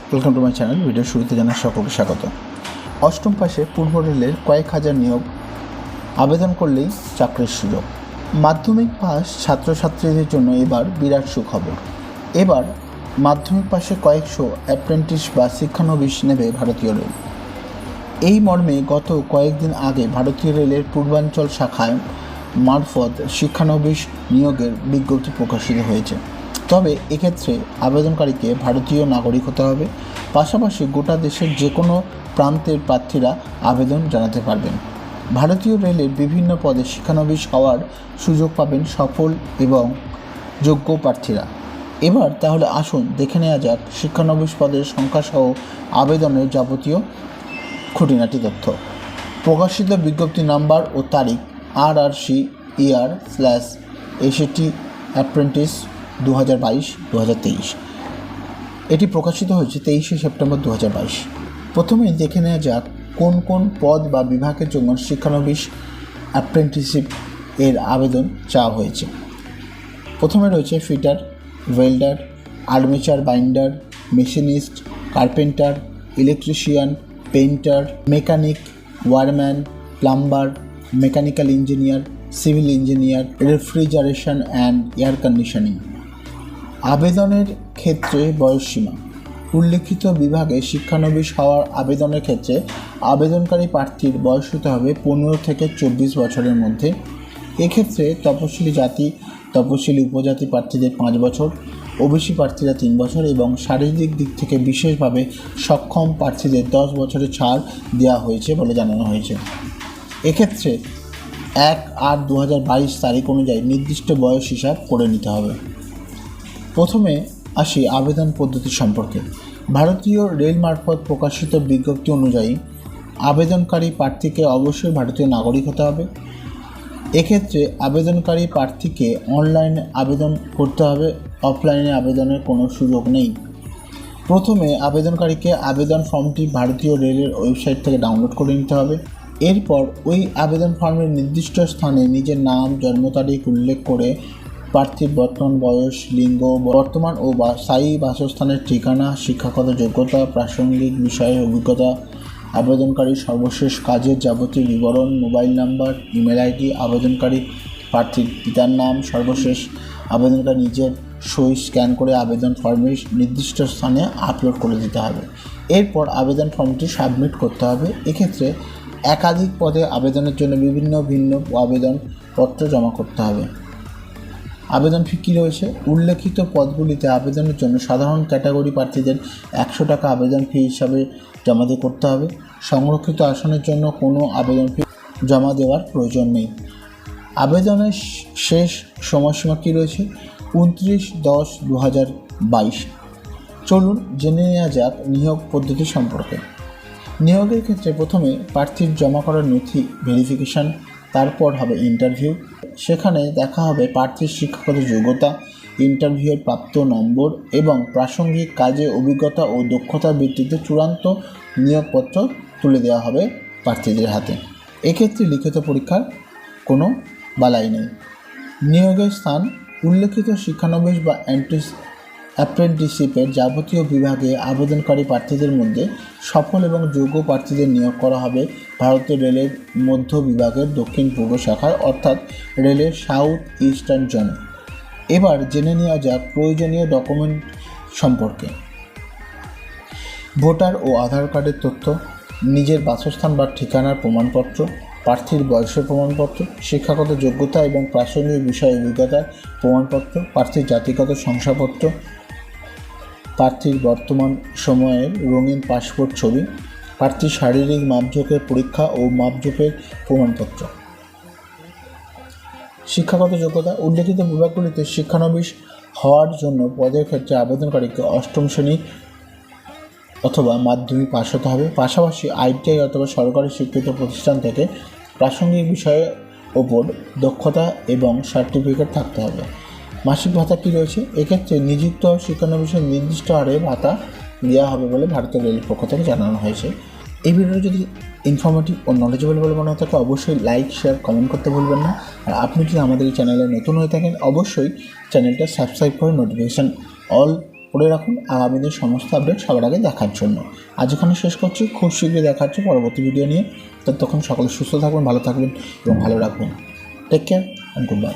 Welcome to my channel. Video শুরুতে জানাই সকলকে স্বাগত। অষ্টম পাশে পূর্ব রেলের কয়েক হাজার নিয়োগ, আবেদন করলেই চাকরির সুযোগ। মাধ্যমিক পাস ছাত্রছাত্রীদের জন্য এবার বিরাট সুখবর। এবার মাধ্যমিক পাশে কয়েকশো অ্যাপ্রেন্টিস বা শিক্ষানবিশ নেবে ভারতীয় রেল। এই মর্মে গত কয়েকদিন আগে ভারতীয় রেলের পূর্বাঞ্চল শাখায় মারফত শিক্ষানবিশ নিয়োগের বিজ্ঞপ্তি প্রকাশিত হয়েছে। তবে এক্ষেত্রে আবেদনকারীকে ভারতীয় নাগরিক হতে হবে। পাশাপাশি গোটা দেশের যে কোনো প্রান্তের প্রার্থীরা আবেদন জানাতে পারবেন। ভারতীয় রেলের বিভিন্ন পদে শিক্ষানবিশ হওয়ার সুযোগ পাবেন সফল এবং যোগ্য প্রার্থীরা। এবার তাহলে আসুন দেখে নেওয়া যাক শিক্ষানবিশ পদের সংখ্যাসহ আবেদনের যাবতীয় খুঁটিনাটি তথ্য। প্রকাশিত বিজ্ঞপ্তি নাম্বার ও তারিখ RRC/ACT অ্যাপ্রেন্টিস 2022-2023। এটি প্রকাশিত হয়েছে 23শে সেপ্টেম্বর 2022। প্রথমেই দেখে নেওয়া যাক কোন কোন পদ বা বিভাগের জন্য শিক্ষানবিশ অ্যাপ্রেন্টিসশিপ এর আবেদন চাওয়া হয়েছে। প্রথমে রয়েছে fitter, welder, armature binder, machinist, carpenter, electrician, painter, mechanic, wireman, plumber, mechanical engineer, civil engineer, refrigeration and air conditioning. আবেদনের ক্ষেত্রে বয়সসীমা। উল্লেখিত বিভাগে শিক্ষানবিশ হওয়ার আবেদনের ক্ষেত্রে আবেদনকারী প্রার্থীর বয়স হতে হবে 15 থেকে 24 বছরের মধ্যে। এক্ষেত্রে তপশিলি জাতি, তপশিলি উপজাতি প্রার্থীদের 5 বছর, ওবিসি প্রার্থীরা 3 বছর এবং শারীরিক দিক থেকে বিশেষভাবে সক্ষম প্রার্থীদের 10 বছরের ছাড় দেওয়া হয়েছে বলে জানানো হয়েছে। এক্ষেত্রে 1/8/2022 তারিখ অনুযায়ী নির্দিষ্ট বয়স হিসাব করে নিতে হবে। প্রথমে আসি আবেদন পদ্ধতি সম্পর্কে। ভারতীয় রেল মারফত প্রকাশিত বিজ্ঞপ্তি অনুযায়ী আবেদনকারী প্রার্থীকে অবশ্যই ভারতীয় নাগরিক হতে হবে। এক্ষেত্রে আবেদনকারী প্রার্থীকে অনলাইনে আবেদন করতে হবে, অফলাইনে আবেদনের কোনো সুযোগ নেই। প্রথমে আবেদনকারীকে আবেদন ফর্মটি ভারতীয় রেলের ওয়েবসাইট থেকে ডাউনলোড করে নিতে হবে। এরপর ওই আবেদন ফর্মের নির্দিষ্ট স্থানে নিজের নাম, জন্ম তারিখ উল্লেখ করে প্রার্থীর বর্তমান বয়স, লিঙ্গ, বর্তমান ও স্থায়ী বাসস্থানের ঠিকানা, শিক্ষাগত যোগ্যতা, প্রাসঙ্গিক বিষয়ে অভিজ্ঞতা, আবেদনকারীর সর্বশেষ কাজের যাবতীয় বিবরণ, মোবাইল নাম্বার, ইমেল আইডি, আবেদনকারী প্রার্থীর পিতার নাম, সর্বশেষ আবেদনকারী নিজের সই স্ক্যান করে আবেদন ফর্মের নির্দিষ্ট স্থানে আপলোড করে দিতে হবে। এরপর আবেদন ফর্মটি সাবমিট করতে হবে। এক্ষেত্রে একাধিক পদে আবেদনের জন্য ভিন্ন আবেদনপত্র জমা করতে হবে। আবেদন ফি কী রয়েছে? উল্লেখিত পদগুলিতে আবেদনের জন্য সাধারণ ক্যাটাগরি প্রার্থীদের 100 টাকা আবেদন ফি হিসাবে জমা করতে হবে। সংরক্ষিত আসনের জন্য কোনো আবেদন ফি জমা দেওয়ার প্রয়োজন নেই। আবেদনের শেষ সময়সীমা কী রয়েছে? 29/10/2022। চলুন জেনে নেওয়া যাক নিয়োগ পদ্ধতি সম্পর্কে। নিয়োগের ক্ষেত্রে প্রথমে প্রার্থীর জমা করার নথি ভেরিফিকেশান, তারপর হবে ইন্টারভিউ। সেখানে দেখা হবে প্রার্থীর শিক্ষাগত যোগ্যতা, ইন্টারভিউয়ের প্রাপ্ত নম্বর এবং প্রাসঙ্গিক কাজে অভিজ্ঞতা ও দক্ষতার ভিত্তিতে চূড়ান্ত নিয়োগপত্র তুলে দেওয়া হবে প্রার্থীদের হাতে। এক্ষেত্রে লিখিত পরীক্ষার কোনো বালাই নেই। নিয়োগের স্থান। উল্লেখিত শিক্ষানবিশ বা অ্যাপ্রেন্টিসশিপের যাবতীয় বিভাগে আবেদনকারী প্রার্থীদের মধ্যে সফল এবং যোগ্য প্রার্থীদের নিয়োগ করা হবে ভারতীয় রেলের মধ্য বিভাগের দক্ষিণ পূর্ব শাখায়, অর্থাৎ রেলের সাউথ ইস্টার্ন জোনে। এবার জেনে নেওয়া যাক প্রয়োজনীয় ডকুমেন্ট সম্পর্কে। ভোটার ও আধার কার্ডের তথ্য, নিজের বাসস্থান বা ঠিকানার প্রমাণপত্র, প্রার্থীর বয়সের প্রমাণপত্র, শিক্ষাগত যোগ্যতা এবং প্রাসঙ্গিক বিষয় অভিজ্ঞতার প্রমাণপত্র, প্রার্থীর জাতিগত শংসাপত্র, প্রার্থীর বর্তমান সময়ের রঙিন পাসপোর্ট ছবি, প্রার্থীর শারীরিক মাপজোকের পরীক্ষা ও মাপজোকের প্রমাণপত্র। শিক্ষাগত যোগ্যতা। উল্লেখিত বিভাগগুলিতে শিক্ষানবিশ হওয়ার জন্য পদের ক্ষেত্রে আবেদনকারীকে 8ম শ্রেণী অথবা মাধ্যমিক পাস হতে হবে। পাশাপাশি ITI অথবা সরকারি স্বীকৃত প্রতিষ্ঠান থেকে প্রাসঙ্গিক বিষয়ের ওপর দক্ষতা এবং সার্টিফিকেট থাকতে হবে। মাসিক ভাতা কী রয়েছে? এক্ষেত্রে নিযুক্ত শিক্ষানবিশের নির্দিষ্ট হারে ভাতা দেওয়া হবে বলে ভারতীয় রেলের পক্ষ থেকে জানানো হয়েছে। এই ভিডিওটি যদি ইনফরমেটিভ ও নলেজেবল বলে মনে হয়ে থাকে অবশ্যই লাইক, শেয়ার, কমেন্ট করতে ভুলবেন না। আর আপনি যদি আমাদের এই চ্যানেলে নতুন হয়ে থাকেন অবশ্যই চ্যানেলটা সাবস্ক্রাইব করে নোটিফিকেশান অল করে রাখুন আগামী দিনের সমস্ত আপডেট সবার আগে দেখার জন্য। আজ এখানে শেষ করছি, খুব শীঘ্রই দেখা হচ্ছে পরবর্তী ভিডিও নিয়ে। ততক্ষণ সকলে সুস্থ থাকবেন, ভালো থাকবেন এবং ভালো রাখবেন। Take care and good bye.